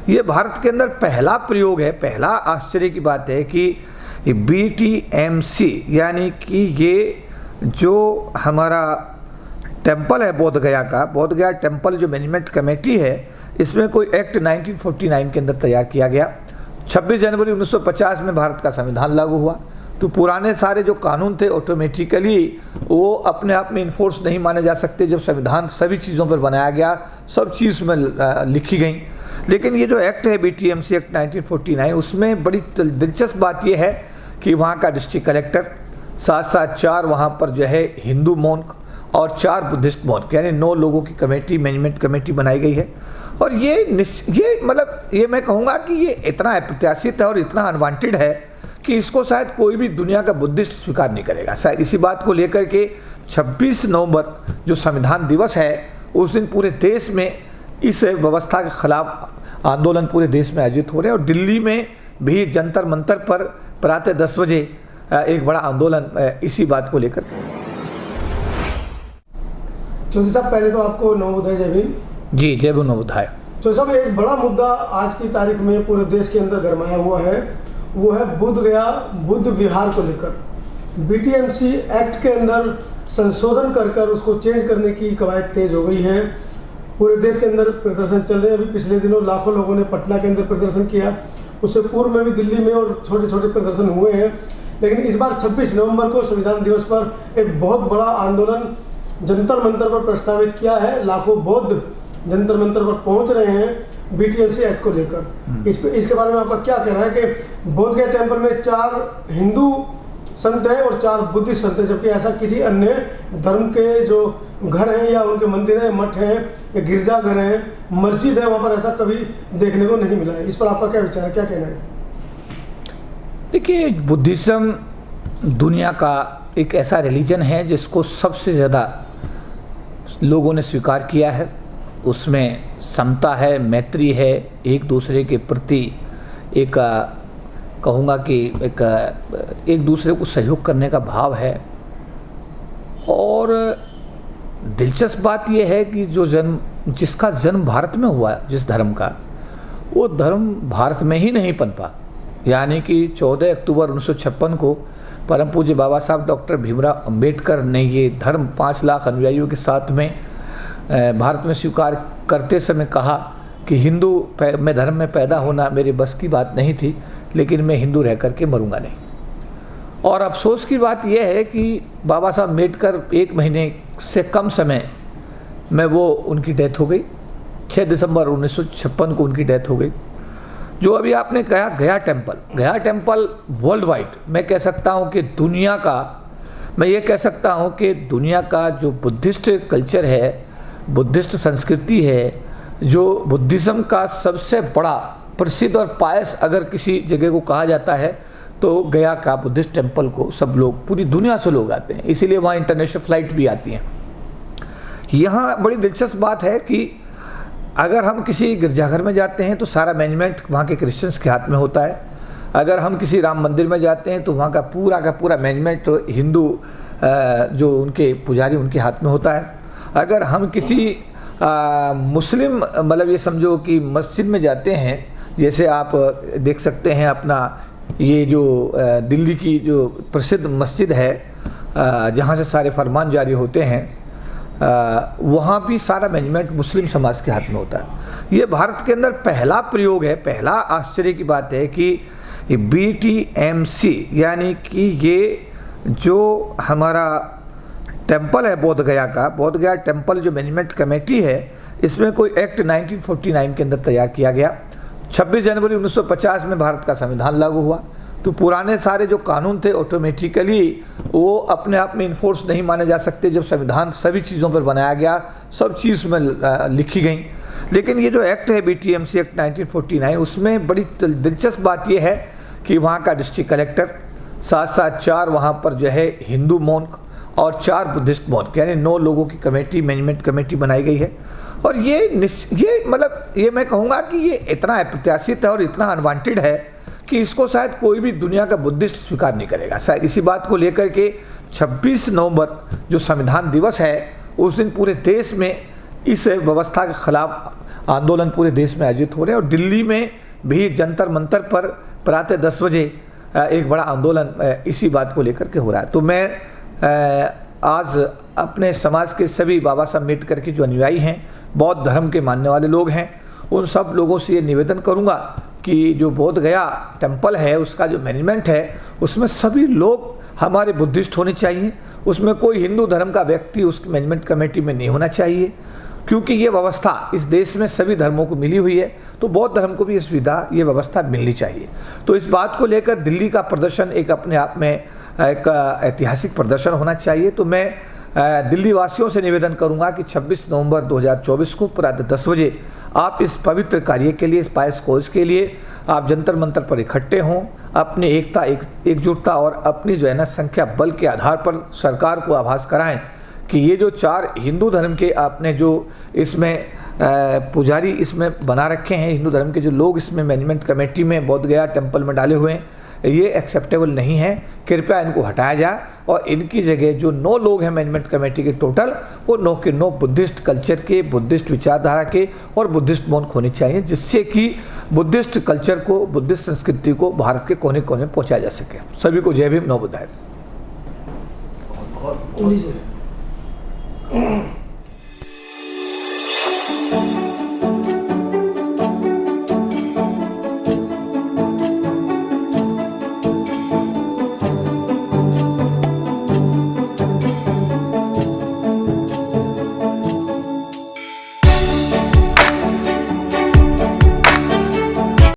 ये भारत के अंदर पहला प्रयोग है। पहला आश्चर्य की बात है कि BTMC यानी कि ये जो हमारा टेम्पल है बोध गया टेम्पल जो मैनेजमेंट कमेटी है, इसमें कोई एक्ट 1949 के अंदर तैयार किया गया। 26 जनवरी 1950 में भारत का संविधान लागू हुआ, तो पुराने सारे जो कानून थे ऑटोमेटिकली वो अपने आप में इन्फोर्स नहीं माने जा सकते जब संविधान सभी चीज़ों पर बनाया गया, सब चीज़ में लिखी गई। लेकिन ये जो एक्ट है BTMC एक्ट 1949, उसमें बड़ी दिलचस्प बात यह है कि वहाँ का डिस्ट्रिक्ट कलेक्टर, साथ साथ 4 वहाँ पर जो है हिंदू मोंक और 4 बुद्धिस्ट मोंक, यानी 9 लोगों की कमेटी, मैनेजमेंट कमेटी बनाई गई है। और ये मैं कहूँगा कि ये इतना अप्रत्याशित है और इतना अनवांटेड है कि इसको शायद कोई भी दुनिया का बुद्धिस्ट स्वीकार नहीं करेगा। शायद इसी बात को लेकर के 26 नवंबर जो संविधान दिवस है, उस दिन पूरे देश में इस व्यवस्था के खिलाफ आंदोलन पूरे देश में आयोजित हो रहे हैं। और दिल्ली में भी जंतर मंतर पर प्रातः 10 बजे एक बड़ा आंदोलन इसी बात को लेकर। चौधरी साहब, पहले तो आपको नवोदय जय भीम। जी, जय भीम नवोदय। चौधरी साहब, एक बड़ा मुद्दा आज की तारीख में पूरे देश के अंदर गरमाया हुआ है, वो है बुद्ध विहार को लेकर। BTMC एक्ट के अंदर संशोधन कर उसको चेंज करने की कवायद तेज हो गई है। पूरे देश के अंदर प्रदर्शन चल रहे हैं। अभी पिछले दिनों लाखों लोगों ने पटना के अंदर प्रदर्शन किया, उससे पूर्व में भी दिल्ली में और छोटे छोटे प्रदर्शन हुए हैं। लेकिन इस बार 26 नवंबर को संविधान दिवस पर एक बहुत बड़ा आंदोलन जंतर मंतर पर प्रस्तावित किया है। लाखों बौद्ध जंतर मंतर पर पहुंच रहे हैं BTMC एक्ट को लेकर। इसके बारे में आपका क्या कहना है कि बोध गया टेम्पल में 4 हिंदू संत हैं और 4 बुद्धिस्ट संत हैं, जबकि ऐसा किसी अन्य धर्म के जो घर हैं या उनके मंदिर हैं, मठ हैं या गिरजाघर हैं, मस्जिद है, वहाँ पर ऐसा कभी देखने को नहीं मिला है। इस पर आपका क्या विचार है, क्या कहना है? देखिए, बुद्धिज़्म दुनिया का एक ऐसा रिलीजन है जिसको सबसे ज़्यादा लोगों ने स्वीकार किया है। उसमें समता है, मैत्री है, एक दूसरे के प्रति एक कहूँगा कि एक दूसरे को सहयोग करने का भाव है। और दिलचस्प बात यह है कि जिसका जन्म भारत में हुआ, जिस धर्म का, वो धर्म भारत में ही नहीं पनपा। यानी कि 14 अक्टूबर 1956 को परम पूज्य बाबा साहब डॉक्टर भीमराव अंबेडकर ने ये धर्म 5 लाख अनुयायियों के साथ में भारत में स्वीकार करते समय कहा कि हिंदू में धर्म में पैदा होना मेरे बस की बात नहीं थी, लेकिन मैं हिंदू रह कर के मरूंगा नहीं। और अफसोस की बात यह है कि बाबा साहब अम्बेडकर 1 महीने से कम समय में उनकी डेथ हो गई। 6 दिसंबर 1956 को उनकी डेथ हो गई। जो अभी आपने कहा गया टेम्पल वर्ल्ड वाइड मैं कह सकता हूँ कि दुनिया का जो बुद्धिस्ट कल्चर है, बुद्धिस्ट संस्कृति है, जो बुद्धिज़्म का सबसे बड़ा प्रसिद्ध और पायस अगर किसी जगह को कहा जाता है तो गया का बुद्धिस्ट टेम्पल को सब लोग, पूरी दुनिया से लोग आते हैं, इसीलिए वहाँ इंटरनेशनल फ़्लाइट भी आती हैं। यहाँ बड़ी दिलचस्प बात है कि अगर हम किसी गिरजाघर में जाते हैं तो सारा मैनेजमेंट वहाँ के क्रिश्चियंस के हाथ में होता है। अगर हम किसी राम मंदिर में जाते हैं तो वहाँ का पूरा मैनेजमेंट हिंदू जो उनके पुजारी उनके हाथ में होता है। अगर हम किसी मुस्लिम ये समझो कि मस्जिद में जाते हैं, जैसे आप देख सकते हैं अपना ये जो दिल्ली की जो प्रसिद्ध मस्जिद है जहाँ से सारे फरमान जारी होते हैं, वहाँ भी सारा मैनेजमेंट मुस्लिम समाज के हाथ में होता है। ये भारत के अंदर पहला प्रयोग है। पहला आश्चर्य की बात है कि BTMC यानी कि ये जो हमारा टेम्पल है बोध गया टेम्पल जो मैनेजमेंट कमेटी है, इसमें कोई एक्ट 1949 के अंदर तैयार किया गया। 26 जनवरी 1950 में भारत का संविधान लागू हुआ, तो पुराने सारे जो कानून थे ऑटोमेटिकली वो अपने आप में इन्फोर्स नहीं माने जा सकते जब संविधान सभी चीज़ों पर बनाया गया, सब चीज़ में लिखी गई। लेकिन ये जो एक्ट है BTMC एक्ट 1949, उसमें बड़ी दिलचस्प बात यह है कि वहाँ का डिस्ट्रिक्ट कलेक्टर, साथ साथ 4 वहाँ पर जो है हिंदू मोंक और 4 बुद्धिस्ट मोंक, यानी 9 लोगों की कमेटी, मैनेजमेंट कमेटी बनाई गई है। और ये मैं कहूँगा कि ये इतना अप्रत्याशित है और इतना अनवांटेड है कि इसको शायद कोई भी दुनिया का बुद्धिस्ट स्वीकार नहीं करेगा। शायद इसी बात को लेकर के 26 नवंबर जो संविधान दिवस है, उस दिन पूरे देश में इस व्यवस्था के खिलाफ आंदोलन पूरे देश में आयोजित हो रहे हैं और दिल्ली में भी जंतर मंतर पर प्रातः 10 बजे एक बड़ा आंदोलन इसी बात को लेकर के हो रहा है। तो मैं आज अपने समाज के सभी बाबा साहब अम्बेडकर के जो अनुयायी हैं, बौद्ध धर्म के मानने वाले लोग हैं, उन सब लोगों से ये निवेदन करूंगा कि जो बोध गया टेम्पल है उसका जो मैनेजमेंट है उसमें सभी लोग हमारे बुद्धिस्ट होने चाहिए, उसमें कोई हिंदू धर्म का व्यक्ति उस मैनेजमेंट कमेटी में नहीं होना चाहिए, क्योंकि ये व्यवस्था इस देश में सभी धर्मों को मिली हुई है, तो बौद्ध धर्म को भी ये सुविधा, ये व्यवस्था मिलनी चाहिए। तो इस बात को लेकर दिल्ली का प्रदर्शन एक अपने आप में एक ऐतिहासिक प्रदर्शन होना चाहिए। तो मैं दिल्ली वासियों से निवेदन करूंगा कि 26 नवंबर 2024 को प्रातः 10 बजे आप इस पवित्र कार्य के लिए, इस पायस कोज के लिए आप जंतर मंतर पर इकट्ठे हों, अपनी एकता, एकजुटता और अपनी जो है ना संख्या बल के आधार पर सरकार को आभास कराएं कि ये जो 4 हिंदू धर्म के आपने जो इसमें पुजारी इसमें बना रखे हैं, हिंदू धर्म के जो लोग इसमें मैनेजमेंट कमेटी में बोध गया टेम्पल में डाले हुए हैं, ये एक्सेप्टेबल नहीं है। कृपया इनको हटाया जाए और इनकी जगह जो 9 लोग हैं मैनेजमेंट कमेटी के टोटल, वो 9 के 9 बुद्धिस्ट कल्चर के, बुद्धिस्ट विचारधारा के और बुद्धिस्ट मोन्क होने चाहिए, जिससे कि बुद्धिस्ट कल्चर को, बुद्धिस्ट संस्कृति को भारत के कोने कोने पहुंचाया जा सके। सभी को जय भीम, नमो बुद्धाय।